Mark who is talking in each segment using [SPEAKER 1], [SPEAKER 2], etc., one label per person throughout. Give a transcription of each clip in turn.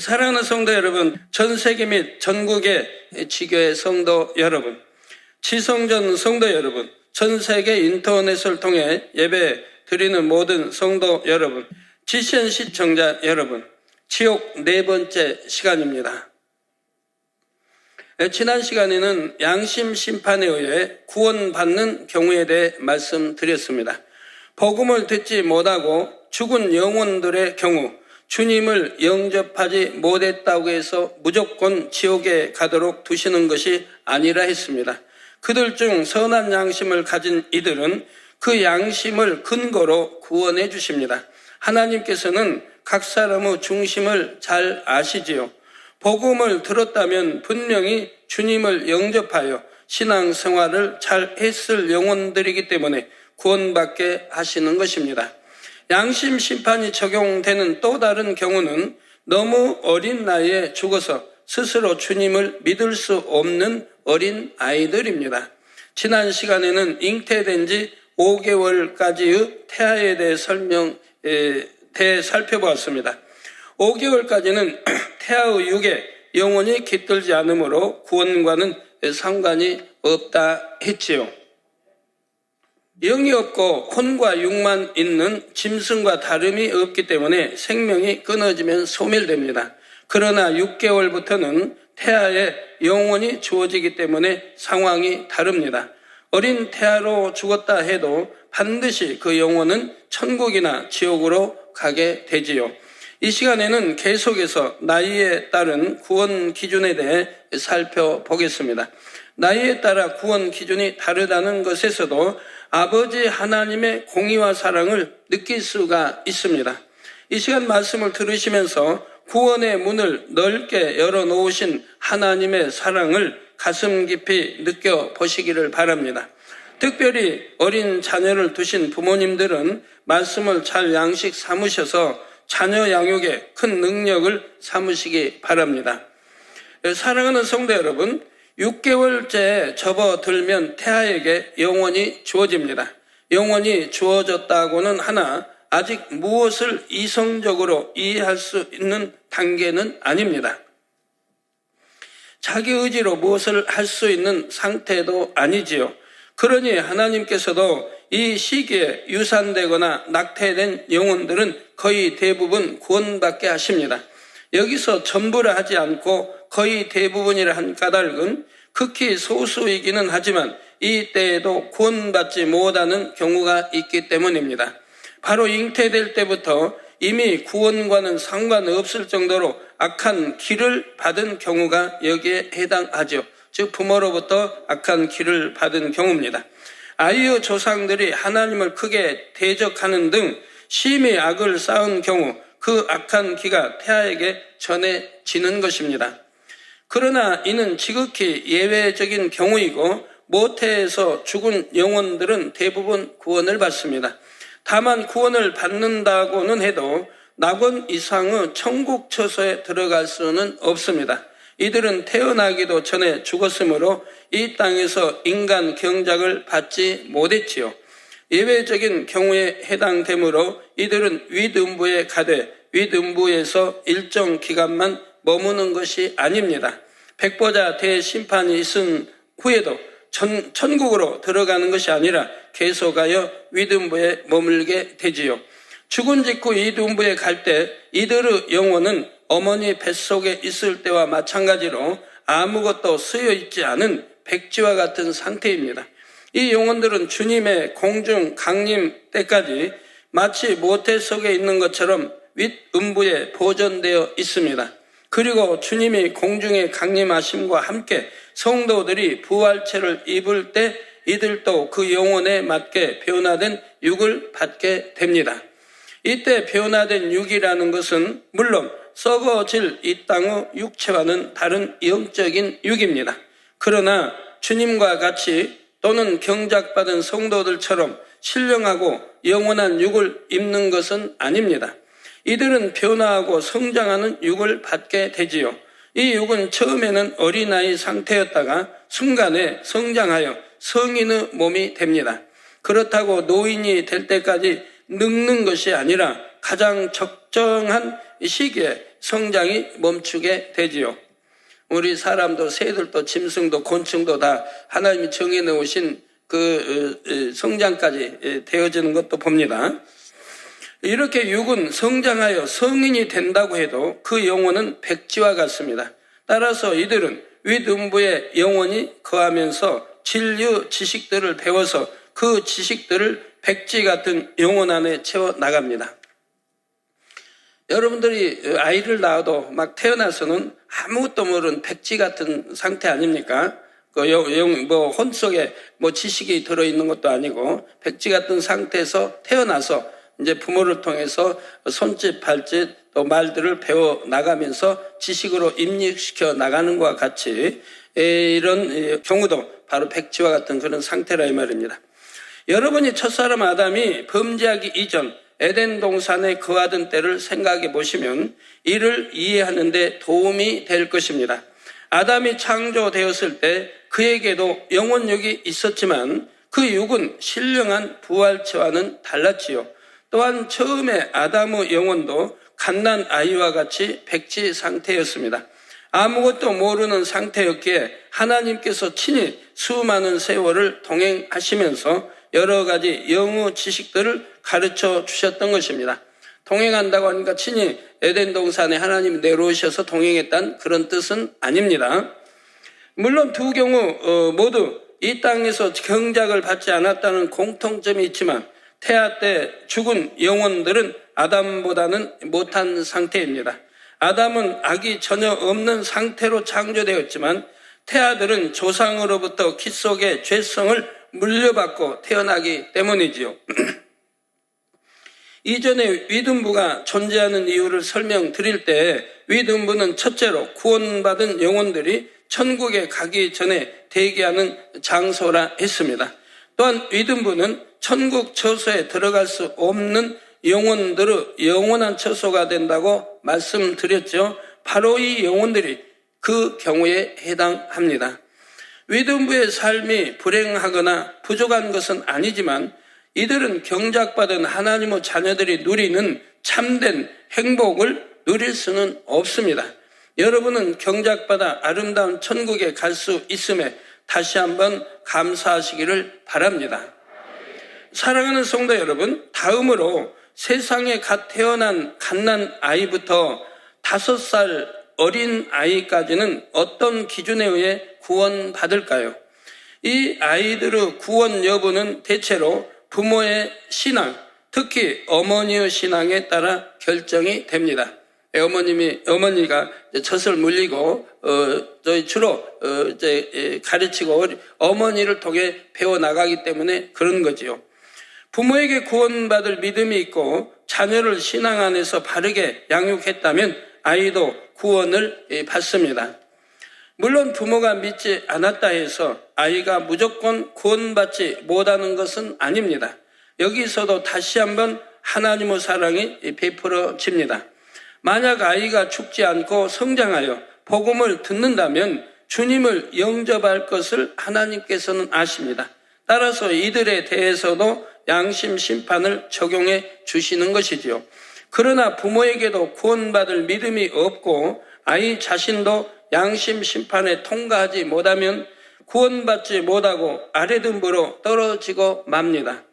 [SPEAKER 1] 사랑하는 성도 여러분, 전 세계 및 전국의 지교회 성도 여러분, 지성전 성도 여러분, 전 세계 인터넷을 통해 예배 드리는 모든 성도 여러분, GCN 시청자 여러분, 지옥 4번째 시간입니다. 지난 시간에는 양심 심판에 의해 구원받는 경우에 대해 말씀드렸습니다. 복음을 듣지 못하고 죽은 영혼들의 경우 주님을 영접하지 못했다고 해서 무조건 지옥에 가도록 두시는 것이 아니라 했습니다. 그들 중 선한 양심을 가진 이들은 그 양심을 근거로 구원해 주십니다. 하나님께서는 각 사람의 중심을 잘 아시지요. 복음을 들었다면 분명히 주님을 영접하여 신앙생활을 잘 했을 영혼들이기 때문에 구원받게 하시는 것입니다. 양심 심판이 적용되는 또 다른 경우는 너무 어린 나이에 죽어서 스스로 주님을 믿을 수 없는 어린 아이들입니다. 지난 시간에는 잉태된 지 5개월까지의 태아에 대해 살펴보았습니다. 5개월까지는 태아의 육에 영혼이 깃들지 않으므로 구원과는 상관이 없다 했지요. 영이 없고 혼과 육만 있는 짐승과 다름이 없기 때문에 생명이 끊어지면 소멸됩니다. 그러나 6개월부터는 태아에 영혼이 주어지기 때문에 상황이 다릅니다. 어린 태아로 죽었다 해도 반드시 그 영혼은 천국이나 지옥으로 가게 되지요. 이 시간에는 계속해서 나이에 따른 구원 기준에 대해 살펴보겠습니다. 나이에 따라 구원 기준이 다르다는 것에서도 아버지 하나님의 공의와 사랑을 느낄 수가 있습니다. 이 시간 말씀을 들으시면서 구원의 문을 넓게 열어놓으신 하나님의 사랑을 가슴 깊이 느껴보시기를 바랍니다. 특별히 어린 자녀를 두신 부모님들은 말씀을 잘 양식 삼으셔서 자녀 양육에 큰 능력을 삼으시기 바랍니다. 사랑하는 성도 여러분, 6개월째 접어들면 태아에게 영혼이 주어집니다. 영혼이 주어졌다고는 하나 아직 무엇을 이성적으로 이해할 수 있는 단계는 아닙니다. 자기 의지로 무엇을 할 수 있는 상태도 아니지요. 그러니 하나님께서도 이 시기에 유산되거나 낙태된 영혼들은 거의 대부분 구원받게 하십니다. 여기서 전부라 하지 않고 거의 대부분이라 한 까닭은 극히 소수이기는 하지만 이 때에도 구원받지 못하는 경우가 있기 때문입니다. 바로 잉태될 때부터 이미 구원과는 상관없을 정도로 악한 기를 받은 경우가 여기에 해당하죠. 즉 부모로부터 악한 기를 받은 경우입니다. 아이의 조상들이 하나님을 크게 대적하는 등 심히 악을 쌓은 경우 그 악한 기가 태아에게 전해지는 것입니다. 그러나 이는 지극히 예외적인 경우이고 모태에서 죽은 영혼들은 대부분 구원을 받습니다. 다만 구원을 받는다고는 해도 낙원 이상의 천국 처소에 들어갈 수는 없습니다. 이들은 태어나기도 전에 죽었으므로 이 땅에서 인간 경작을 받지 못했지요. 예외적인 경우에 해당되므로 이들은 윗음부에 가되 윗음부에서 일정 기간만 머무는 것이 아닙니다. 백보자 대심판이 있은 후에도 천국으로 들어가는 것이 아니라 계속하여 윗음부에 머물게 되지요. 죽은 직후 윗음부에 갈 때 이들의 영혼은 어머니 뱃속에 있을 때와 마찬가지로 아무것도 쓰여 있지 않은 백지와 같은 상태입니다. 이 영혼들은 주님의 공중 강림 때까지 마치 모태 속에 있는 것처럼 윗음부에 보존되어 있습니다. 그리고 주님이 공중에 강림하심과 함께 성도들이 부활체를 입을 때 이들도 그 영혼에 맞게 변화된 육을 받게 됩니다. 이때 변화된 육이라는 것은 물론 썩어질 이 땅의 육체와는 다른 영적인 육입니다. 그러나 주님과 같이 또는 경작받은 성도들처럼 신령하고 영원한 육을 입는 것은 아닙니다. 이들은 변화하고 성장하는 육을 받게 되지요. 이 육은 처음에는 어린아이 상태였다가 순간에 성장하여 성인의 몸이 됩니다. 그렇다고 노인이 될 때까지 늙는 것이 아니라 가장 적정한 시기에 성장이 멈추게 되지요. 우리 사람도 새들도 짐승도 곤충도 다 하나님이 정해 놓으신 그 성장까지 되어지는 것도 봅니다. 이렇게 육은 성장하여 성인이 된다고 해도 그 영혼은 백지와 같습니다. 따라서 이들은 윗음부에 영혼이 거하면서 진리 지식들을 배워서 그 지식들을 백지 같은 영혼 안에 채워 나갑니다. 여러분들이 아이를 낳아도 막 태어나서는 아무것도 모르는 백지 같은 상태 아닙니까? 혼 속에 지식이 들어있는 것도 아니고 백지 같은 상태에서 태어나서 이제 부모를 통해서 손짓, 발짓, 또 말들을 배워 나가면서 지식으로 입력시켜 나가는 것과 같이 이런 경우도 바로 백지와 같은 그런 상태라 이 말입니다. 여러분이 첫사람 아담이 범죄하기 이전 에덴 동산에 거하던 때를 생각해 보시면 이를 이해하는 데 도움이 될 것입니다. 아담이 창조되었을 때 그에게도 영혼육이 있었지만 그 육은 신령한 부활체와는 달랐지요. 또한 처음에 아담의 영혼도 갓난 아이와 같이 백지 상태였습니다. 아무것도 모르는 상태였기에 하나님께서 친히 수많은 세월을 동행하시면서 여러 가지 영의 지식들을 가르쳐 주셨던 것입니다. 동행한다고 하니까 친히 에덴 동산에 하나님이 내려오셔서 동행했다는 그런 뜻은 아닙니다. 물론 두 경우 모두 이 땅에서 경작을 받지 않았다는 공통점이 있지만 태아 때 죽은 영혼들은 아담보다는 못한 상태입니다. 아담은 악이 전혀 없는 상태로 창조되었지만 태아들은 조상으로부터 키 속의 죄성을 물려받고 태어나기 때문이지요. 이전에 윗음부가 존재하는 이유를 설명드릴 때 윗음부는 첫째로 구원받은 영혼들이 천국에 가기 전에 대기하는 장소라 했습니다. 또한 윗음부는 천국 처소에 들어갈 수 없는 영혼들의 영원한 처소가 된다고 말씀드렸죠. 바로 이 영혼들이 그 경우에 해당합니다. 윗음부의 삶이 불행하거나 부족한 것은 아니지만 이들은 경작받은 하나님의 자녀들이 누리는 참된 행복을 누릴 수는 없습니다. 여러분은 경작받아 아름다운 천국에 갈 수 있음에 다시 한번 감사하시기를 바랍니다. 사랑하는 성도 여러분, 다음으로 세상에 갓 태어난 갓난 아이부터 5살 어린 아이까지는 어떤 기준에 의해 구원받을까요? 이 아이들의 구원 여부는 대체로 부모의 신앙, 특히 어머니의 신앙에 따라 결정이 됩니다. 어머니가 젖을 물리고 저희 주로 이제 가르치고 어머니를 통해 배워 나가기 때문에 그런 거지요. 부모에게 구원받을 믿음이 있고 자녀를 신앙 안에서 바르게 양육했다면 아이도 구원을 받습니다. 물론 부모가 믿지 않았다 해서 아이가 무조건 구원받지 못하는 것은 아닙니다. 여기서도 다시 한번 하나님의 사랑이 베풀어집니다. 만약 아이가 죽지 않고 성장하여 복음을 듣는다면 주님을 영접할 것을 하나님께서는 아십니다. 따라서 이들에 대해서도 양심 심판을 적용해 주시는 것이지요. 그러나 부모에게도 구원받을 믿음이 없고 아이 자신도 양심 심판에 통과하지 못하면 구원받지 못하고 아랫음부로 떨어지고 맙니다.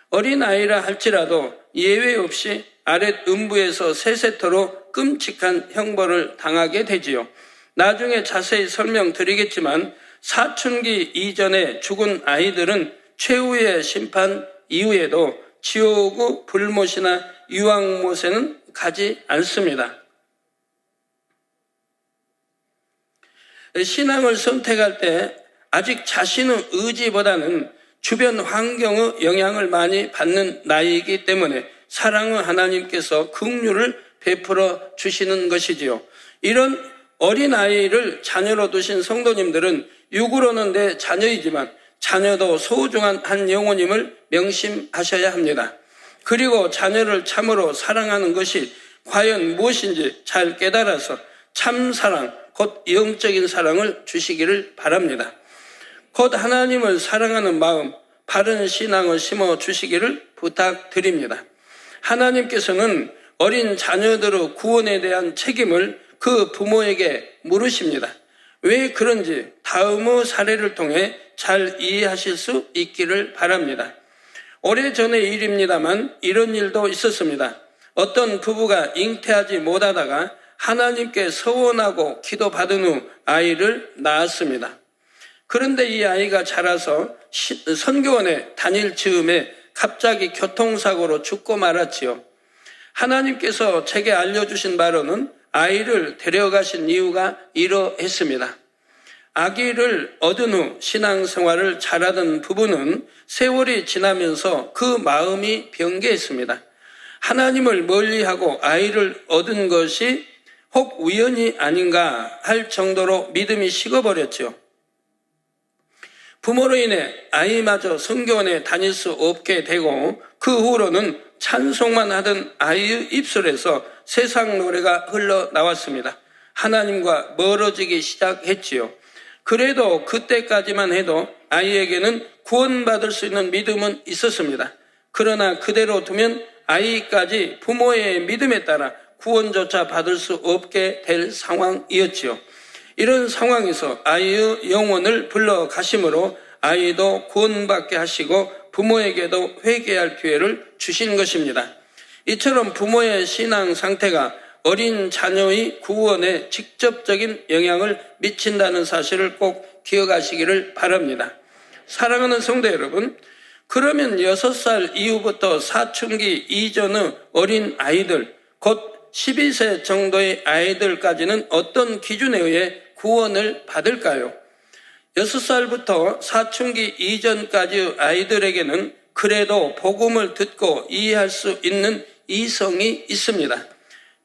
[SPEAKER 1] 어린아이라 할지라도 예외 없이 아랫음부에서 세세토록 끔찍한 형벌을 당하게 되지요. 나중에 자세히 설명드리겠지만 사춘기 이전에 죽은 아이들은 최후의 심판 이후에도 지옥의 불못이나 유황못에는 가지 않습니다. 신앙을 선택할 때 아직 자신의 의지보다는 주변 환경의 영향을 많이 받는 나이이기 때문에 사랑의 하나님께서 긍휼을 베풀어 주시는 것이지요. 이런 어린아이를 자녀로 두신 성도님들은 육으로는 내 자녀이지만 자녀도 소중한 한 영혼임을 명심하셔야 합니다. 그리고 자녀를 참으로 사랑하는 것이 과연 무엇인지 잘 깨달아서 참사랑, 곧 영적인 사랑을 주시기를 바랍니다. 곧 하나님을 사랑하는 마음, 바른 신앙을 심어 주시기를 부탁드립니다. 하나님께서는 어린 자녀들의 구원에 대한 책임을 그 부모에게 물으십니다. 왜 그런지 다음의 사례를 통해 잘 이해하실 수 있기를 바랍니다. 오래전의 일입니다만 이런 일도 있었습니다. 어떤 부부가 잉태하지 못하다가 하나님께 서원하고 기도받은 후 아이를 낳았습니다. 그런데 이 아이가 자라서 선교원에 다닐 즈음에 갑자기 교통사고로 죽고 말았지요. 하나님께서 제게 알려주신 바로는 아이를 데려가신 이유가 이러했습니다. 아기를 얻은 후 신앙생활을 잘하던 부부는 세월이 지나면서 그 마음이 변개했습니다. 하나님을 멀리하고 아이를 얻은 것이 혹 우연이 아닌가 할 정도로 믿음이 식어버렸죠. 부모로 인해 아이마저 선교원에 다닐 수 없게 되고 그 후로는 찬송만 하던 아이의 입술에서 세상 노래가 흘러나왔습니다. 하나님과 멀어지기 시작했지요. 그래도 그때까지만 해도 아이에게는 구원받을 수 있는 믿음은 있었습니다. 그러나 그대로 두면 아이까지 부모의 믿음에 따라 구원조차 받을 수 없게 될 상황이었지요. 이런 상황에서 아이의 영혼을 불러가심으로 아이도 구원받게 하시고 부모에게도 회개할 기회를 주신 것입니다. 이처럼 부모의 신앙 상태가 어린 자녀의 구원에 직접적인 영향을 미친다는 사실을 꼭 기억하시기를 바랍니다. 사랑하는 성도 여러분, 그러면 6살 이후부터 사춘기 이전의 어린 아이들, 곧 12세 정도의 아이들까지는 어떤 기준에 의해 구원을 받을까요? 6살부터 사춘기 이전까지의 아이들에게는 그래도 복음을 듣고 이해할 수 있는 이성이 있습니다.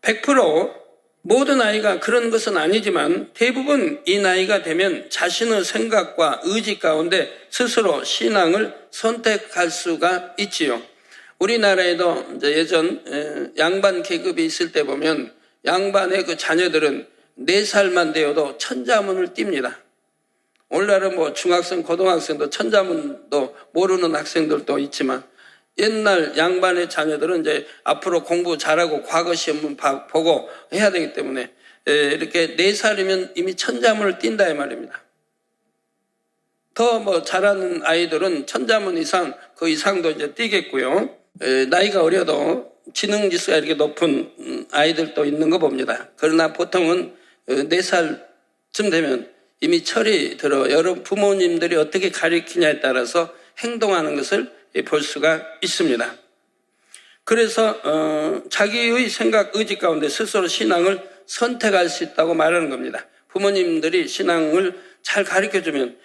[SPEAKER 1] 100% 모든 아이가 그런 것은 아니지만 대부분 이 나이가 되면 자신의 생각과 의지 가운데 스스로 신앙을 선택할 수가 있지요. 우리나라에도 이제 예전 양반 계급이 있을 때 보면 양반의 그 자녀들은 4살만 되어도 천자문을 띱니다. 오늘날은 뭐 중학생, 고등학생도 천자문도 모르는 학생들도 있지만 옛날 양반의 자녀들은 이제 앞으로 공부 잘하고 과거 시험은 보고 해야 되기 때문에 이렇게 4살이면 이미 천자문을 띈다 이 말입니다. 더 뭐 잘하는 아이들은 천자문 이상, 그 이상도 이제 띄겠고요. 나이가 어려도 지능지수가 이렇게 높은 아이들도 있는 거 봅니다. 그러나 보통은 4살쯤 되면 이미 철이 들어 여러분 부모님들이 어떻게 가르치냐에 따라서 행동하는 것을 볼 수가 있습니다. 그래서 자기의 생각, 의지 가운데 스스로 신앙을 선택할 수 있다고 말하는 겁니다. 부모님들이 신앙을 잘 가르쳐주면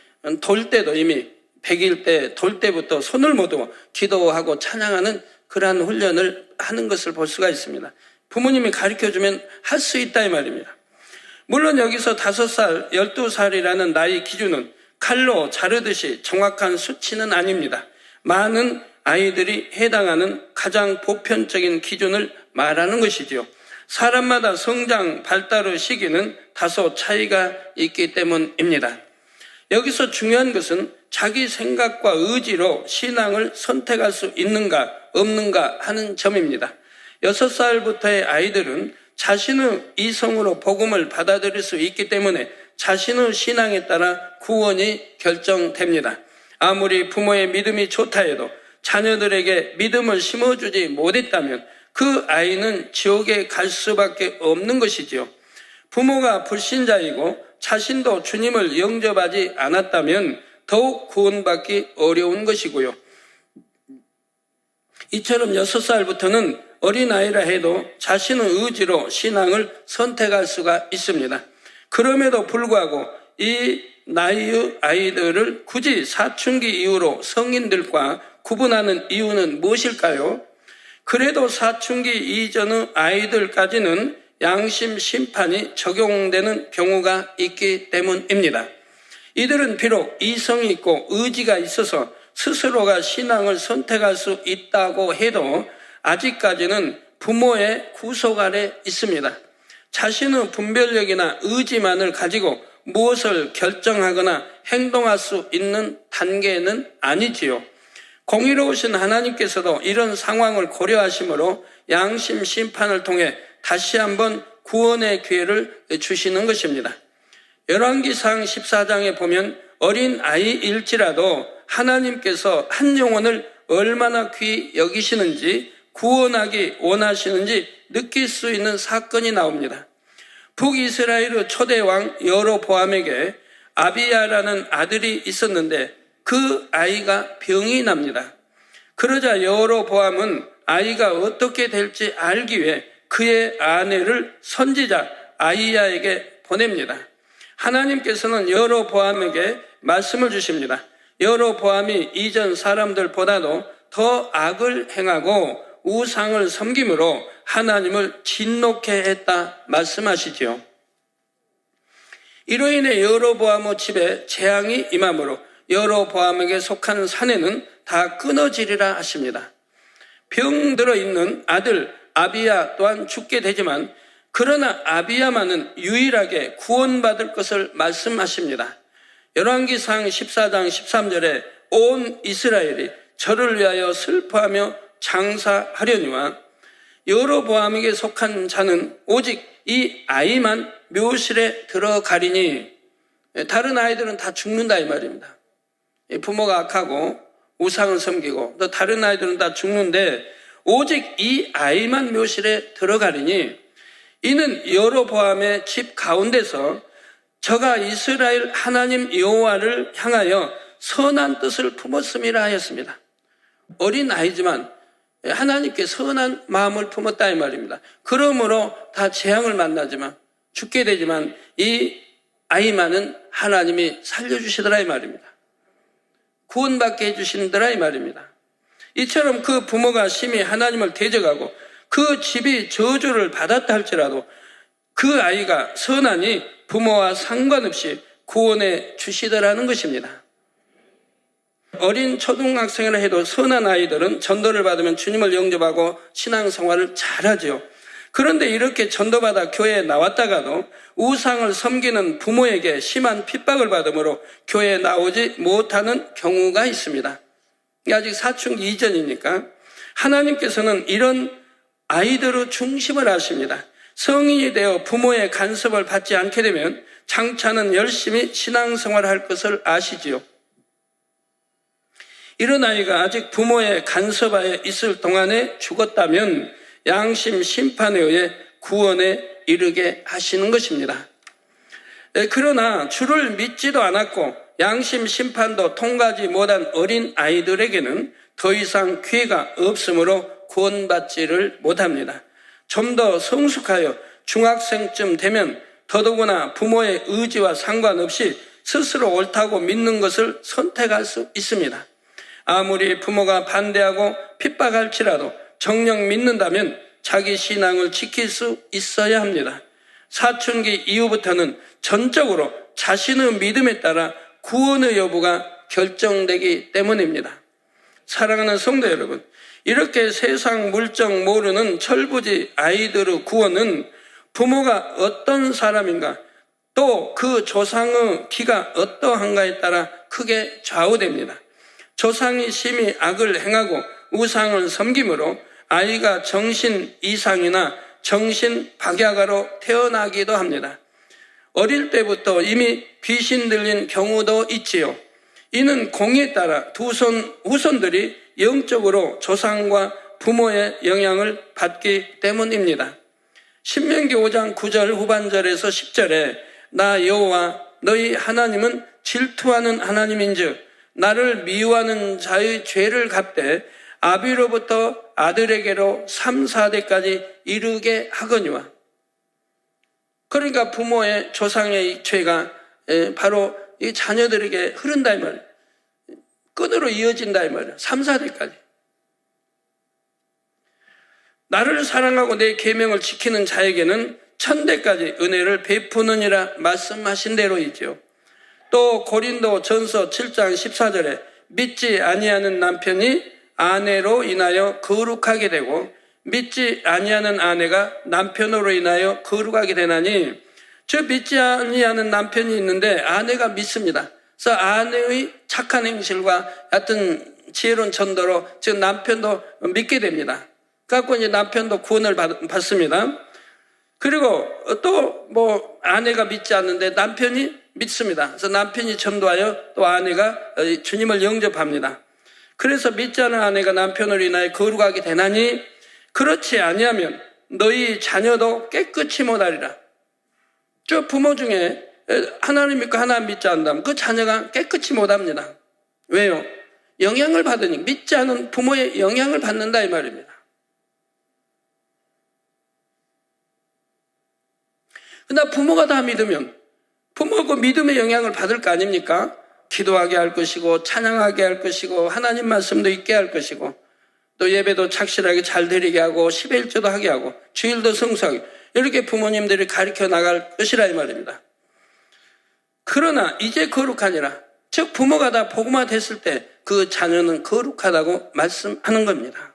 [SPEAKER 1] 돌 때도 이미 100일 때 돌 때부터 손을 모으고 기도하고 찬양하는 그러한 훈련을 하는 것을 볼 수가 있습니다. 부모님이 가르쳐주면 할 수 있다 이 말입니다. 물론 여기서 5살, 12살이라는 나이 기준은 칼로 자르듯이 정확한 수치는 아닙니다. 많은 아이들이 해당하는 가장 보편적인 기준을 말하는 것이지요. 사람마다 성장, 발달의 시기는 다소 차이가 있기 때문입니다. 여기서 중요한 것은 자기 생각과 의지로 신앙을 선택할 수 있는가 없는가 하는 점입니다. 6살부터의 아이들은 자신의 이성으로 복음을 받아들일 수 있기 때문에 자신의 신앙에 따라 구원이 결정됩니다. 아무리 부모의 믿음이 좋다 해도 자녀들에게 믿음을 심어주지 못했다면 그 아이는 지옥에 갈 수밖에 없는 것이지요. 부모가 불신자이고 자신도 주님을 영접하지 않았다면 더욱 구원받기 어려운 것이고요. 이처럼 6살부터는 어린아이라 해도 자신의 의지로 신앙을 선택할 수가 있습니다. 그럼에도 불구하고 이 나이의 아이들을 굳이 사춘기 이후로 성인들과 구분하는 이유는 무엇일까요? 그래도 사춘기 이전의 아이들까지는 양심 심판이 적용되는 경우가 있기 때문입니다. 이들은 비록 이성이 있고 의지가 있어서 스스로가 신앙을 선택할 수 있다고 해도 아직까지는 부모의 구속 아래 있습니다. 자신의 분별력이나 의지만을 가지고 무엇을 결정하거나 행동할 수 있는 단계는 아니지요. 공의로우신 하나님께서도 이런 상황을 고려하심으로 양심 심판을 통해 다시 한번 구원의 기회를 주시는 것입니다. 열왕기상 14장에 보면 어린 아이일지라도 하나님께서 한 영혼을 얼마나 귀히 여기시는지, 구원하기 원하시는지 느낄 수 있는 사건이 나옵니다. 북이스라엘의 초대왕 여로보암에게 아비야라는 아들이 있었는데 그 아이가 병이 납니다. 그러자 여로보암은 아이가 어떻게 될지 알기 위해 그의 아내를 선지자 아이야에게 보냅니다. 하나님께서는 여로보암에게 말씀을 주십니다. 여로보암이 이전 사람들보다도 더 악을 행하고 우상을 섬김으로 하나님을 진노케 했다 말씀하시지요. 이로 인해 여로보암의 집에 재앙이 임하므로 여로보암에게 속한 사내는 다 끊어지리라 하십니다. 병들어 있는 아들 아비야 또한 죽게 되지만 그러나 아비야만은 유일하게 구원받을 것을 말씀하십니다. 열왕기상 14장 13절에 온 이스라엘이 저를 위하여 슬퍼하며 장사하려니와 여로보암에게 속한 자는 오직 이 아이만 묘실에 들어가리니, 다른 아이들은 다 죽는다 이 말입니다. 부모가 악하고 우상을 섬기고 또 다른 아이들은 다 죽는데 오직 이 아이만 묘실에 들어가리니, 이는 여로보암의 집 가운데서 저가 이스라엘 하나님 여호와를 향하여 선한 뜻을 품었음이라 하였습니다. 어린 아이지만 하나님께 선한 마음을 품었다 이 말입니다. 그러므로 다 재앙을 만나지만 죽게 되지만 이 아이만은 하나님이 살려주시더라 이 말입니다. 구원받게 해주신더라 이 말입니다. 이처럼 그 부모가 심히 하나님을 대적하고 그 집이 저주를 받았다 할지라도 그 아이가 선하니 부모와 상관없이 구원해 주시더라는 것입니다. 어린 초등학생이라 해도 선한 아이들은 전도를 받으면 주님을 영접하고 신앙생활을 잘하죠. 그런데 이렇게 전도받아 교회에 나왔다가도 우상을 섬기는 부모에게 심한 핍박을 받으므로 교회에 나오지 못하는 경우가 있습니다. 아직 사춘기 이전이니까 하나님께서는 이런 아이들의 중심을 아십니다. 성인이 되어 부모의 간섭을 받지 않게 되면 장차는 열심히 신앙생활을 할 것을 아시지요. 이런 아이가 아직 부모의 간섭하에 있을 동안에 죽었다면 양심 심판에 의해 구원에 이르게 하시는 것입니다. 그러나 주를 믿지도 않았고 양심 심판도 통과하지 못한 어린 아이들에게는 더 이상 기회가 없으므로 구원받지를 못합니다. 좀 더 성숙하여 중학생쯤 되면 더더구나 부모의 의지와 상관없이 스스로 옳다고 믿는 것을 선택할 수 있습니다. 아무리 부모가 반대하고 핍박할지라도 정녕 믿는다면 자기 신앙을 지킬 수 있어야 합니다. 사춘기 이후부터는 전적으로 자신의 믿음에 따라 구원의 여부가 결정되기 때문입니다. 사랑하는 성도 여러분, 이렇게 세상 물정 모르는 철부지 아이들의 구원은 부모가 어떤 사람인가, 또 그 조상의 기가 어떠한가에 따라 크게 좌우됩니다. 조상이 심히 악을 행하고 우상을 섬김으로 아이가 정신 이상이나 정신 박약아로 태어나기도 합니다. 어릴 때부터 이미 귀신 들린 경우도 있지요. 이는 공에 따라 후손들이 영적으로 조상과 부모의 영향을 받기 때문입니다. 신명기 5장 9절 후반절에서 10절에 나 여호와 너희 하나님은 질투하는 하나님인즉 나를 미워하는 자의 죄를 갚되 아비로부터 아들에게로 3, 4대까지 이르게 하거니와. 그러니까 부모의 조상의 죄가 바로 이 자녀들에게 흐른다 이 말이에요. 끈으로 이어진다 이 말이에요. 3, 4대까지. 나를 사랑하고 내 계명을 지키는 자에게는 1000대까지 은혜를 베푸느니라 말씀하신 대로이죠. 또 고린도 전서 7장 14절에 믿지 아니하는 남편이 아내로 인하여 거룩하게 되고 믿지 아니하는 아내가 남편으로 인하여 거룩하게 되나니, 저 믿지 아니하는 남편이 있는데 아내가 믿습니다. 그래서 아내의 착한 행실과 하여튼 지혜로운 전도로 지금 남편도 믿게 됩니다. 그래갖고 이제 남편도 구원을 받습니다. 그리고 또 뭐 아내가 믿지 않는데 남편이 믿습니다. 그래서 남편이 전도하여 또 아내가 주님을 영접합니다. 그래서 믿지 않은 아내가 남편을 인하여 거룩하게 되나니 그렇지 아니하면 너희 자녀도 깨끗이 못하리라. 저 부모 중에 하나님 믿고 하나님 믿지 않는다면 그 자녀가 깨끗이 못합니다. 왜요? 영향을 받으니 믿지 않은 부모의 영향을 받는다 이 말입니다. 그러나 부모가 다 믿으면 부모가 그 믿음의 영향을 받을 거 아닙니까? 기도하게 할 것이고 찬양하게 할 것이고 하나님 말씀도 있게 할 것이고 또 예배도 착실하게 잘 드리게 하고 11조도 하게 하고 주일도 성수하게 이렇게 부모님들이 가르쳐 나갈 것이라 이 말입니다. 그러나 이제 거룩하니라. 즉 부모가 다 복음화 됐을 때 그 자녀는 거룩하다고 말씀하는 겁니다.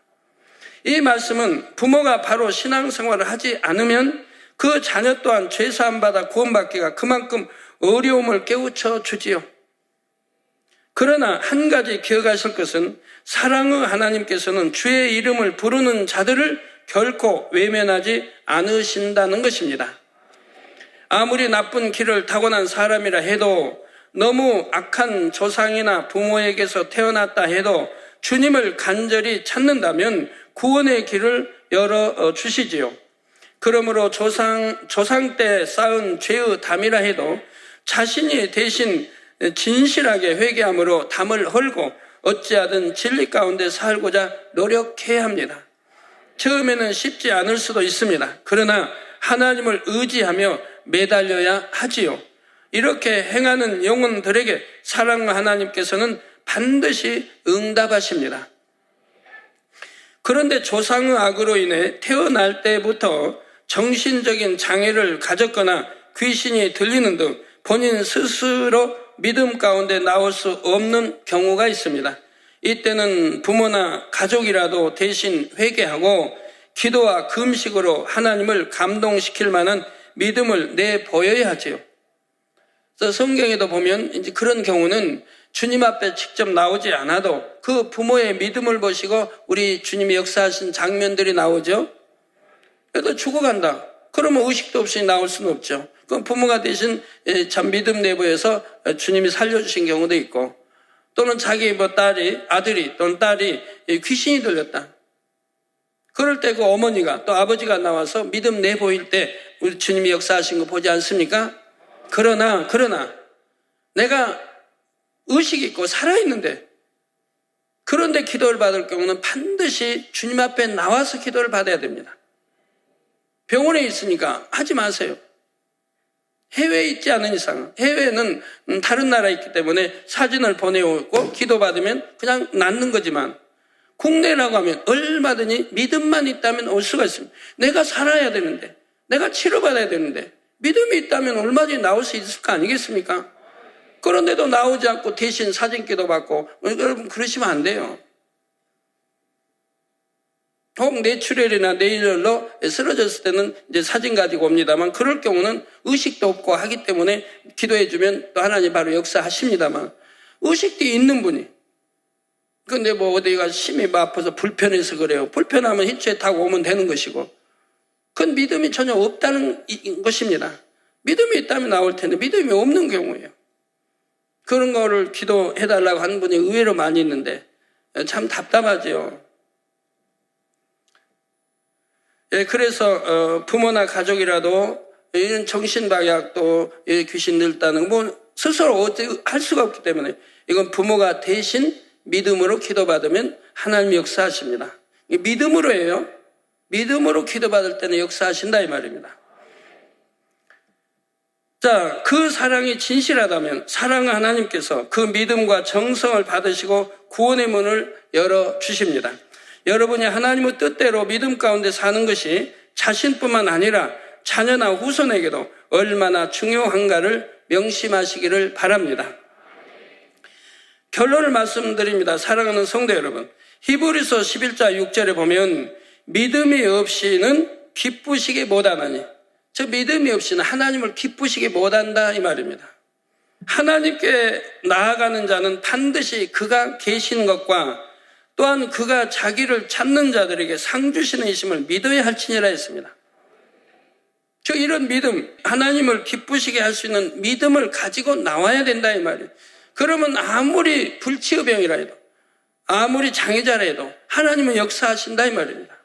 [SPEAKER 1] 이 말씀은 부모가 바로 신앙생활을 하지 않으면 그 자녀 또한 죄사함 받아 구원받기가 그만큼 어려움을 깨우쳐 주지요. 그러나 한 가지 기억하실 것은 사랑의 하나님께서는 주의 이름을 부르는 자들을 결코 외면하지 않으신다는 것입니다. 아무리 나쁜 길을 타고난 사람이라 해도 너무 악한 조상이나 부모에게서 태어났다 해도 주님을 간절히 찾는다면 구원의 길을 열어주시지요. 그러므로 조상 때 쌓은 죄의 담이라 해도 자신이 대신 진실하게 회개함으로 담을 헐고 어찌하든 진리 가운데 살고자 노력해야 합니다. 처음에는 쉽지 않을 수도 있습니다. 그러나 하나님을 의지하며 매달려야 하지요. 이렇게 행하는 영혼들에게 사랑과 하나님께서는 반드시 응답하십니다. 그런데 조상의 악으로 인해 태어날 때부터 정신적인 장애를 가졌거나 귀신이 들리는 등 본인 스스로 믿음 가운데 나올 수 없는 경우가 있습니다. 이때는 부모나 가족이라도 대신 회개하고 기도와 금식으로 하나님을 감동시킬 만한 믿음을 내보여야 하지요. 그래서 성경에도 보면 이제 그런 경우는 주님 앞에 직접 나오지 않아도 그 부모의 믿음을 보시고 우리 주님이 역사하신 장면들이 나오죠. 그래도 죽어간다. 그러면 의식도 없이 나올 수는 없죠. 그럼 부모가 대신 참 믿음 내부에서 주님이 살려주신 경우도 있고 또는 자기 뭐 아들이 또는 딸이 귀신이 들렸다. 그럴 때 그 어머니가 또 아버지가 나와서 믿음 내보일 때 우리 주님이 역사하신 거 보지 않습니까? 그러나 내가 의식이 있고 살아있는데 그런데 기도를 받을 경우는 반드시 주님 앞에 나와서 기도를 받아야 됩니다. 병원에 있으니까 하지 마세요. 해외에 있지 않은 이상, 해외는 다른 나라에 있기 때문에 사진을 보내오고 기도받으면 그냥 낫는 거지만 국내라고 하면 얼마든지 믿음만 있다면 올 수가 있습니다. 내가 살아야 되는데, 내가 치료받아야 되는데 믿음이 있다면 얼마든지 나올 수 있을 거 아니겠습니까? 그런데도 나오지 않고 대신 사진 기도 받고 여러분 그러시면 안 돼요. 혹 뇌출혈이나 뇌혈로 쓰러졌을 때는 이제 사진 가지고 옵니다만 그럴 경우는 의식도 없고 하기 때문에 기도해 주면 또 하나님 바로 역사하십니다만 의식도 있는 분이 근데 뭐 어디가 심히 아파서 불편해서 그래요. 불편하면 휘체 타고 오면 되는 것이고 그건 믿음이 전혀 없다는 것입니다. 믿음이 있다면 나올 텐데 믿음이 없는 경우예요. 그런 거를 기도해달라고 하는 분이 의외로 많이 있는데 참 답답하죠. 예, 그래서 부모나 가족이라도 이런 정신박약 또 귀신 들다는 뭐 스스로 어떻게 할 수가 없기 때문에 이건 부모가 대신 믿음으로 기도받으면 하나님이 역사하십니다. 믿음으로 해요. 믿음으로 기도받을 때는 역사하신다 이 말입니다. 자, 그 사랑이 진실하다면 사랑의 하나님께서 그 믿음과 정성을 받으시고 구원의 문을 열어주십니다. 여러분이 하나님의 뜻대로 믿음 가운데 사는 것이 자신뿐만 아니라 자녀나 후손에게도 얼마나 중요한가를 명심하시기를 바랍니다. 결론을 말씀드립니다. 사랑하는 성도 여러분, 히브리서 11장 6절에 보면 믿음이 없이는 기쁘시기 못하나니 저 믿음이 없이는 하나님을 기쁘시기 못한다 이 말입니다. 하나님께 나아가는 자는 반드시 그가 계신 것과 또한 그가 자기를 찾는 자들에게 상 주시는 이심을 믿어야 할지니라 했습니다. 저 이런 믿음, 하나님을 기쁘시게 할 수 있는 믿음을 가지고 나와야 된다 이 말이에요. 그러면 아무리 불치의병이라 해도, 아무리 장애자라 해도 하나님은 역사하신다 이 말입니다.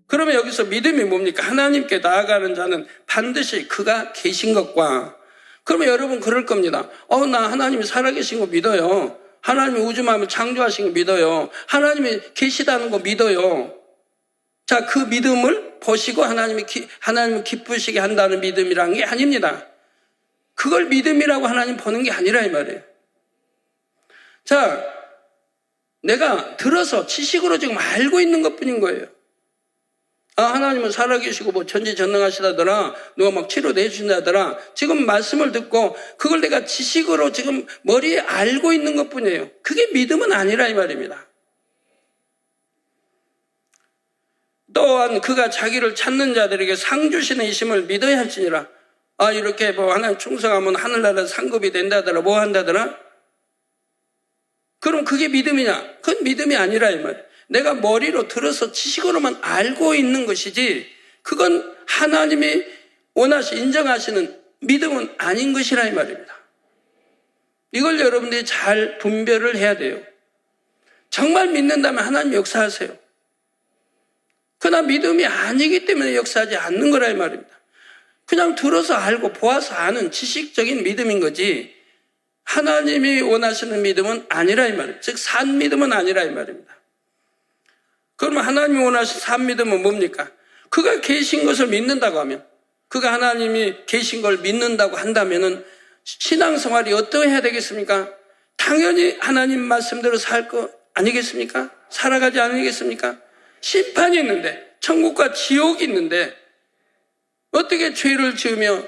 [SPEAKER 1] 그러면 여기서 믿음이 뭡니까? 하나님께 나아가는 자는 반드시 그가 계신 것과, 그러면 여러분 그럴 겁니다. 나 하나님이 살아계신 거 믿어요. 하나님이 우주만을 창조하신 거 믿어요. 하나님이 계시다는 거 믿어요. 자, 그 믿음을 보시고 하나님을 기쁘시게 한다는 믿음이라는 게 아닙니다. 그걸 믿음이라고 하나님 보는 게 아니라 이 말이에요. 자, 내가 들어서 지식으로 지금 알고 있는 것뿐인 거예요. 하나님은 살아계시고 전지전능하시다더라, 누가 막 치료도 해준다더라. 지금 말씀을 듣고 그걸 내가 지식으로 지금 머리에 알고 있는 것뿐이에요. 그게 믿음은 아니라 이 말입니다. 또한 그가 자기를 찾는 자들에게 상 주시는 이심을 믿어야 할지니라. 이렇게 하나님 충성하면 하늘나라 상급이 된다더라, 뭐 한다더라. 그럼 그게 믿음이냐? 그건 믿음이 아니라 이 말이에요. 내가 머리로 들어서 지식으로만 알고 있는 것이지, 그건 하나님이 인정하시는 믿음은 아닌 것이라 이 말입니다. 이걸 여러분들이 잘 분별을 해야 돼요. 정말 믿는다면 하나님 역사하세요. 그러나 믿음이 아니기 때문에 역사하지 않는 거라 이 말입니다. 그냥 들어서 알고 보아서 아는 지식적인 믿음인 거지, 하나님이 원하시는 믿음은 아니라 이 말입니다. 즉 산 믿음은 아니라 이 말입니다. 그러면 하나님이 원하시는 산 믿음은 뭡니까? 그가 계신 것을 믿는다고 하면, 그가 하나님이 계신 걸 믿는다고 한다면은 신앙생활이 어떠해야 되겠습니까? 당연히 하나님 말씀대로 살 거 아니겠습니까? 살아가지 않으겠습니까? 심판이 있는데, 천국과 지옥이 있는데 어떻게 죄를 지으며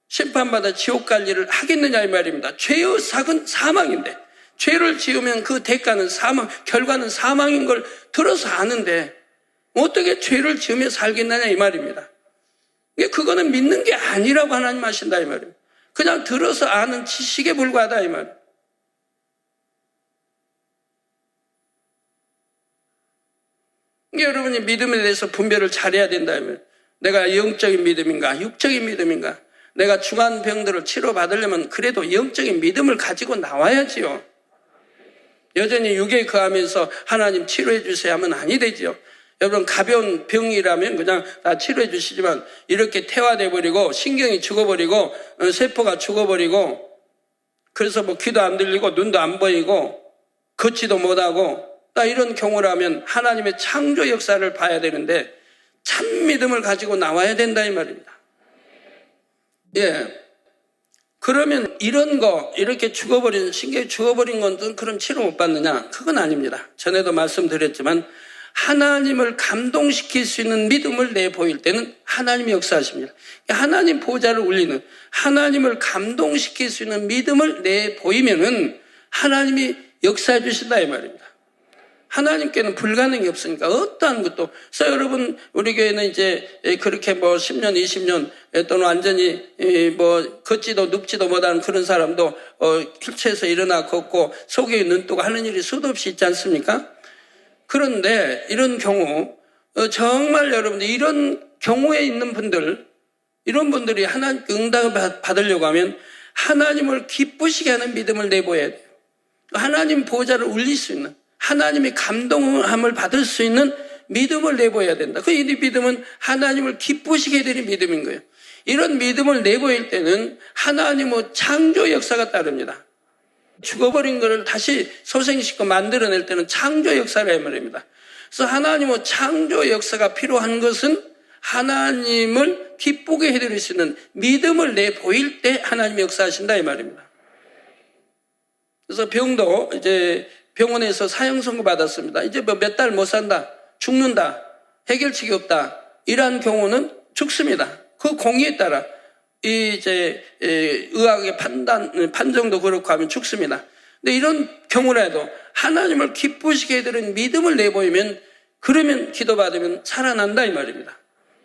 [SPEAKER 1] 심판받아 지옥 갈 일을 하겠느냐 이 말입니다. 죄의 삭은 사망인데, 죄를 지으면 그 대가는 사망, 결과는 사망인 걸 들어서 아는데 어떻게 죄를 지으며 살겠느냐 이 말입니다. 그거는 믿는 게 아니라고 하나님 하신다 이 말입니다. 그냥 들어서 아는 지식에 불과하다 이 말입니다. 여러분이 믿음에 대해서 분별을 잘해야 된다 이 말입니다. 내가 영적인 믿음인가, 육적인 믿음인가. 내가 중한 병들을 치료받으려면 그래도 영적인 믿음을 가지고 나와야지요. 여전히 육에 거하면서 하나님 치료해 주세요 하면 아니 되죠. 여러분 가벼운 병이라면 그냥 다 치료해 주시지만, 이렇게 퇴화돼 버리고 신경이 죽어버리고 세포가 죽어버리고, 그래서 귀도 안 들리고 눈도 안 보이고 걷지도 못하고 이런 경우라면 하나님의 창조 역사를 봐야 되는데 참 믿음을 가지고 나와야 된다 이 말입니다. 예. 그러면 이런 거, 이렇게 신경이 죽어버린 건 그럼 치료 못 받느냐? 그건 아닙니다. 전에도 말씀드렸지만 하나님을 감동시킬 수 있는 믿음을 내보일 때는 하나님이 역사하십니다. 하나님 보좌를 울리는, 하나님을 감동시킬 수 있는 믿음을 내보이면은 하나님이 역사해 주신다 이 말입니다. 하나님께는 불가능이 없으니까 어떠한 것도. 그래서 여러분, 우리 교회는 이제 그렇게 10년, 20년 또는 완전히 걷지도 눕지도 못하는 그런 사람도 휠체어에서 일어나 걷고 속에 눈뜨고 하는 일이 수도 없이 있지 않습니까? 그런데 이런 경우, 정말 여러분들 이런 경우에 있는 분들, 이런 분들이 하나님께 응답을 받으려고 하면 하나님을 기쁘시게 하는 믿음을 내보여야 돼요. 하나님 보좌를 울릴 수 있는, 하나님의 감동함을 받을 수 있는 믿음을 내보여야 된다. 이 믿음은 하나님을 기쁘시게 되는 믿음인 거예요. 이런 믿음을 내보일 때는 하나님의 창조 역사가 따릅니다. 죽어버린 것을 다시 소생시켜 만들어낼 때는 창조 역사라 말입니다. 그래서 하나님의 창조 역사가 필요한 것은 하나님을 기쁘게 해드릴 수 있는 믿음을 내보일 때 하나님이 역사하신다 이 말입니다. 그래서 병도 이제 병원에서 사형 선고 받았습니다. 이제 몇 달 못 산다, 죽는다, 해결책이 없다, 이러한 경우는 죽습니다. 그 공의에 따라 이제 의학의 판정도 그렇고 하면 죽습니다. 근데 이런 경우라도 하나님을 기쁘시게 해드리는 믿음을 내보이면, 그러면 기도받으면 살아난다 이 말입니다.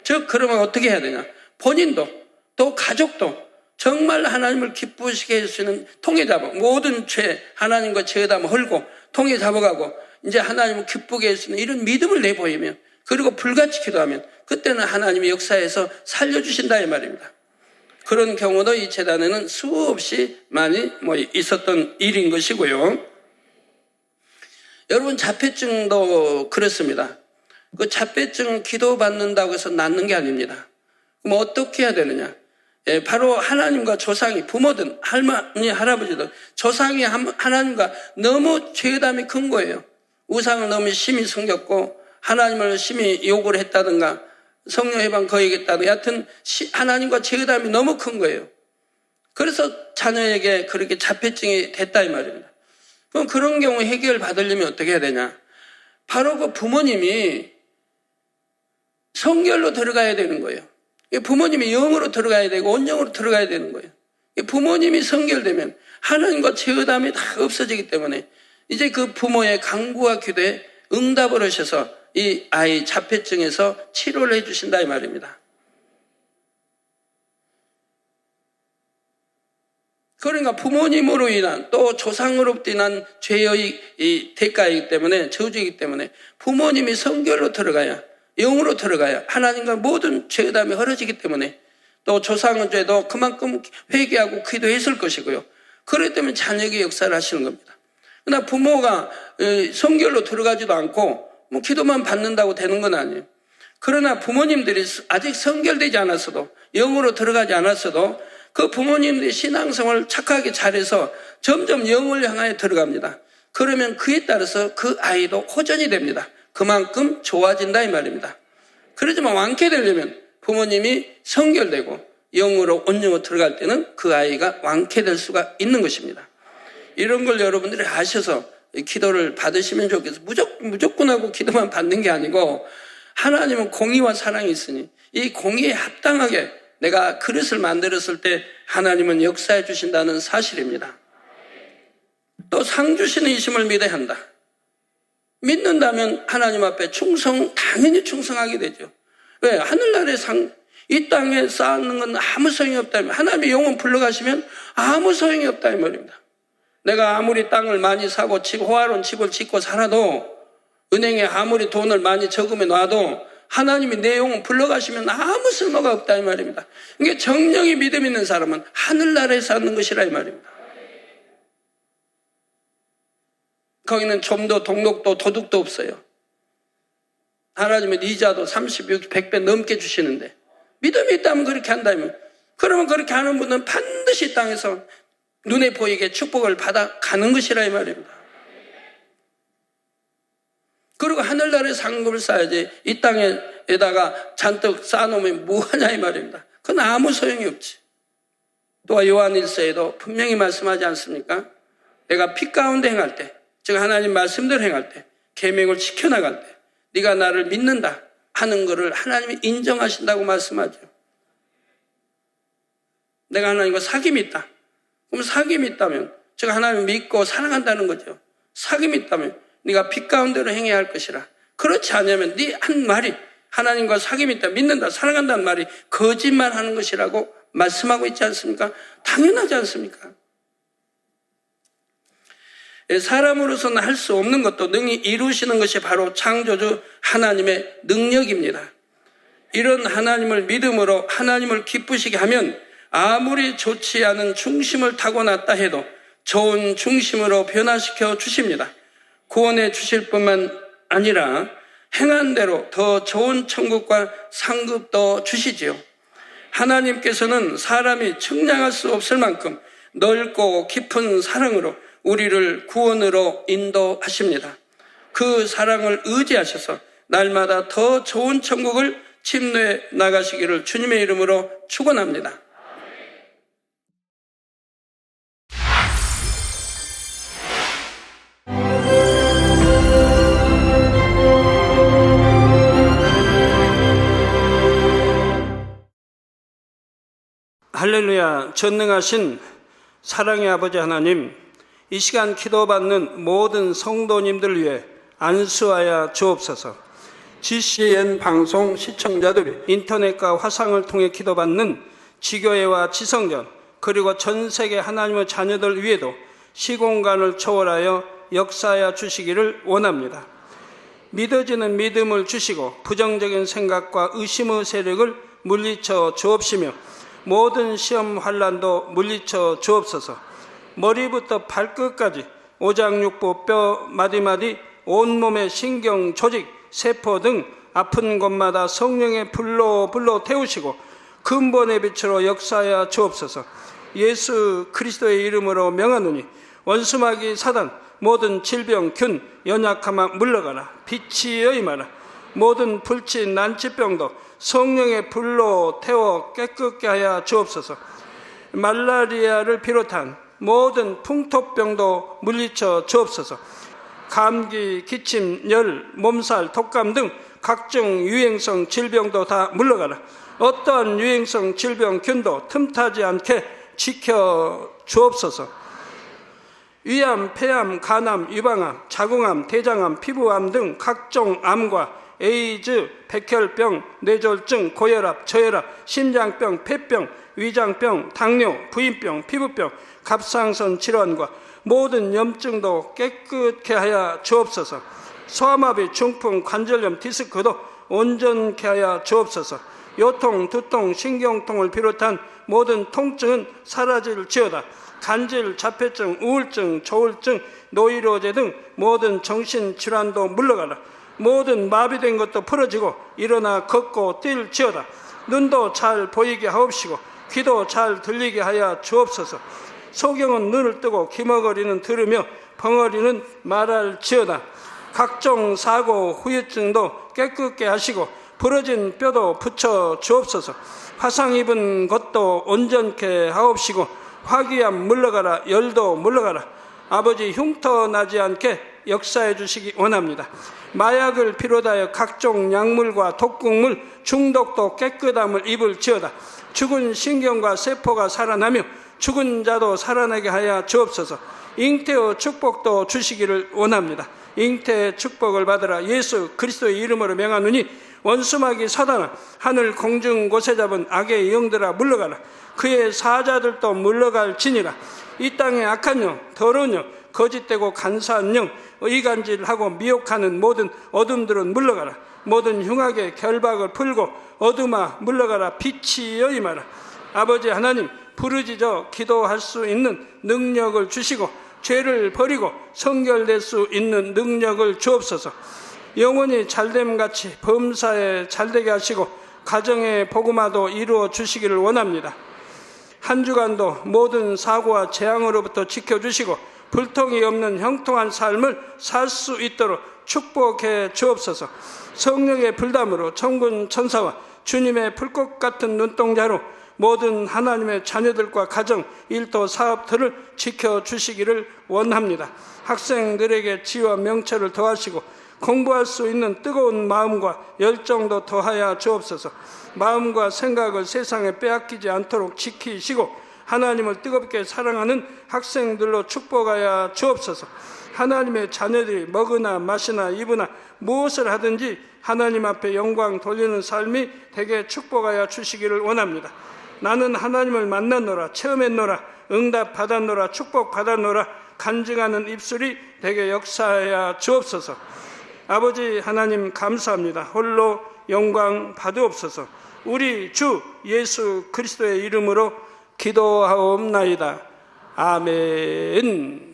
[SPEAKER 1] 즉 그러면 어떻게 해야 되냐? 본인도 또 가족도 정말 하나님을 기쁘시게 할 수 있는 통에 잡아 모든 죄 하나님과 죄담을 헐고 통에 잡아가고 이제 하나님을 기쁘게 할 수 있는 이런 믿음을 내보이면 그리고 불같이 기도하면 그때는 하나님의 역사에서 살려주신다 이 말입니다. 그런 경우도 이 재단에는 수없이 많이 있었던 일인 것이고요. 여러분 자폐증도 그렇습니다. 그 자폐증 기도받는다고 해서 낫는 게 아닙니다. 그럼 어떻게 해야 되느냐? 바로 하나님과 조상이 부모든 할머니 할아버지든 조상이 하나님과 너무 죄담이 큰 거예요. 우상을 너무 심히 섬겼고 하나님을 심히 욕을 했다든가 성령 해방 거행했다든가 여하튼 하나님과 죄담이 너무 큰 거예요. 그래서 자녀에게 그렇게 자폐증이 됐다 이 말입니다. 그럼 그런 경우 해결 받으려면 어떻게 해야 되냐? 바로 그 부모님이 성결로 들어가야 되는 거예요. 부모님이 영으로 들어가야 되고 온영으로 들어가야 되는 거예요. 부모님이 성결되면 하나님과 죄의담이 다 없어지기 때문에 이제 그 부모의 간구와 기도에 응답을 하셔서 이 아이 자폐증에서 치료를 해주신다 이 말입니다. 그러니까 부모님으로 인한 또 조상으로부터 인한 죄의 이 대가이기 때문에 저주이기 때문에 부모님이 성결로 들어가야 영으로 들어가야 하나님과 모든 죄담이 헐어지기 때문에 또 조상의 죄도 그만큼 회개하고 기도했을 것이고요. 그렇기 때문에 자녀에게 역사를 하시는 겁니다. 그러나 부모가 성결로 들어가지도 않고 기도만 받는다고 되는 건 아니에요. 그러나 부모님들이 아직 성결되지 않았어도 영으로 들어가지 않았어도 그 부모님들이 신앙생활을 착하게 잘해서 점점 영을 향하여 들어갑니다. 그러면 그에 따라서 그 아이도 호전이 됩니다. 그만큼 좋아진다 이 말입니다. 그러지만 완쾌되려면 부모님이 성결되고 영으로 온영으로 들어갈 때는 그 아이가 완쾌될 수가 있는 것입니다. 이런 걸 여러분들이 아셔서 기도를 받으시면 좋겠어요. 무조건 하고 기도만 받는 게 아니고 하나님은 공의와 사랑이 있으니 이 공의에 합당하게 내가 그릇을 만들었을 때 하나님은 역사해 주신다는 사실입니다. 또 상 주시는 이심을 믿어야 한다. 믿는다면 하나님 앞에 당연히 충성하게 되죠. 왜? 하늘나라의 이 땅에 쌓는 건 아무 소용이 없다면 하나님의 영혼 불러가시면 아무 소용이 없다 이 말입니다. 내가 아무리 땅을 많이 사고 호화로운 집을 짓고 살아도 은행에 아무리 돈을 많이 저금해 놔도 하나님이 내 영혼 불러가시면 아무 쓸모가 없다 이 말입니다. 그러니까 정령이 믿음 있는 사람은 하늘나라에 사는 것이라 이 말입니다. 거기는 좀도 동록도 도둑도 없어요. 하나님은 이자도 36, 100배 넘게 주시는데 믿음이 있다면 그렇게 한다면 그러면 그렇게 하는 분은 반드시 땅에서 눈에 보이게 축복을 받아 가는 것이라 이 말입니다. 그리고 하늘나라에 상급을 쌓아야지 이 땅에다가 잔뜩 쌓아놓으면 뭐하냐 이 말입니다. 그건 아무 소용이 없지. 또 요한일서에도 분명히 말씀하지 않습니까? 내가 빛 가운데 행할 때 즉 하나님 말씀대로 행할 때 계명을 지켜나갈 때 네가 나를 믿는다 하는 것을 하나님이 인정하신다고 말씀하죠. 내가 하나님과 사귐이 있다. 그럼 사귐이 있다면 즉 하나님을 믿고 사랑한다는 거죠. 사귐이 있다면 네가 빛 가운데로 행해야 할 것이라. 그렇지 않으면 네 한 말이 하나님과 사귐이 있다, 믿는다, 사랑한다는 말이 거짓말하는 것이라고 말씀하고 있지 않습니까? 당연하지 않습니까? 사람으로서는 할 수 없는 것도 능히 이루시는 것이 바로 창조주 하나님의 능력입니다. 이런 하나님을 믿음으로 하나님을 기쁘시게 하면 아무리 좋지 않은 중심을 타고났다 해도 좋은 중심으로 변화시켜 주십니다. 구원해 주실 뿐만 아니라 행한 대로 더 좋은 천국과 상급도 주시지요. 하나님께서는 사람이 측량할 수 없을 만큼 넓고 깊은 사랑으로 우리를 구원으로 인도하십니다. 그 사랑을 의지하셔서 날마다 더 좋은 천국을 침노해 나가시기를 주님의 이름으로 축원합니다. 할렐루야. 전능하신 사랑의 아버지 하나님, 이 시간 기도받는 모든 성도님들 위해 안수하여 주옵소서. GCN 방송 시청자들이 인터넷과 화상을 통해 기도받는 지교회와 지성전 그리고 전 세계 하나님의 자녀들 위에도 시공간을 초월하여 역사하여 주시기를 원합니다. 믿어지는 믿음을 주시고 부정적인 생각과 의심의 세력을 물리쳐 주옵시며 모든 시험 환난도 물리쳐 주옵소서. 머리부터 발끝까지 오장육부 뼈 마디마디 온몸의 신경 조직 세포 등 아픈 곳마다 성령의 불로 태우시고 근본의 빛으로 역사하여 주옵소서. 예수 그리스도의 이름으로 명하노니 원수마귀 사단 모든 질병 균 연약함아 물러가라. 빛이 임하라. 모든 불치 난치병도 성령의 불로 태워 깨끗게 하여 주옵소서. 말라리아를 비롯한 모든 풍토병도 물리쳐 주옵소서. 감기, 기침, 열, 몸살, 독감 등 각종 유행성 질병도 다 물러가라. 어떠한 유행성 질병균도 틈타지 않게 지켜 주옵소서. 위암, 폐암, 간암, 유방암, 자궁암, 대장암, 피부암 등 각종 암과 에이즈, 백혈병, 뇌졸중, 고혈압, 저혈압, 심장병, 폐병, 위장병, 당뇨, 부인병, 피부병, 갑상선 질환과 모든 염증도 깨끗게 하여 주옵소서. 소아마비, 중풍, 관절염, 디스크도 온전케 하여 주옵소서. 요통, 두통, 신경통을 비롯한 모든 통증은 사라질지어다. 간질, 자폐증, 우울증, 조울증, 노이로제 등 모든 정신질환도 물러가라. 모든 마비된 것도 풀어지고 일어나 걷고 뛸지어다. 눈도 잘 보이게 하옵시고 귀도 잘 들리게 하여 주옵소서. 소경은 눈을 뜨고 기머거리는 들으며 벙어리는 말할지어다. 각종 사고, 후유증도 깨끗게 하시고 부러진 뼈도 붙여 주옵소서. 화상 입은 것도 온전케 하옵시고 화기암 물러가라. 열도 물러가라. 아버지 흉터 나지 않게 역사해 주시기 원합니다. 마약을 비롯하여 각종 약물과 독극물 중독도 깨끗함을 입을지어다. 죽은 신경과 세포가 살아나며 죽은 자도 살아나게 하여 주옵소서. 잉태의 축복도 주시기를 원합니다. 잉태의 축복을 받으라. 예수 그리스도의 이름으로 명하노니 원수마귀 사단아 하늘 공중 곳에 잡은 악의 영들아 물러가라. 그의 사자들도 물러갈지니라. 이 땅의 악한 영, 더러운 영, 거짓되고 간사한 영, 의간질하고 미혹하는 모든 어둠들은 물러가라. 모든 흉악의 결박을 풀고 어둠아 물러가라. 빛이 임하라. 아버지 하나님, 부르짖어 기도할 수 있는 능력을 주시고 죄를 버리고 성결될 수 있는 능력을 주옵소서. 영원히 잘됨같이 범사에 잘되게 하시고 가정의 복음화도 이루어 주시기를 원합니다. 한 주간도 모든 사고와 재앙으로부터 지켜주시고 불통이 없는 형통한 삶을 살 수 있도록 축복해 주옵소서. 성령의 불담으로 천군 천사와 주님의 불꽃 같은 눈동자로 모든 하나님의 자녀들과 가정, 일도, 사업들을 지켜주시기를 원합니다. 학생들에게 지혜와 명철을 더하시고 공부할 수 있는 뜨거운 마음과 열정도 더하여 주옵소서. 마음과 생각을 세상에 빼앗기지 않도록 지키시고 하나님을 뜨겁게 사랑하는 학생들로 축복하여 주옵소서. 하나님의 자녀들이 먹으나 마시나 입으나 무엇을 하든지 하나님 앞에 영광 돌리는 삶이 되게 축복하여 주시기를 원합니다. 나는 하나님을 만났노라, 체험했노라, 응답 받았노라, 축복 받았노라 간증하는 입술이 되게 역사하여 주옵소서. 아버지 하나님 감사합니다. 홀로 영광 받으옵소서. 우리 주 예수 그리스도의 이름으로 기도하옵나이다. 아멘.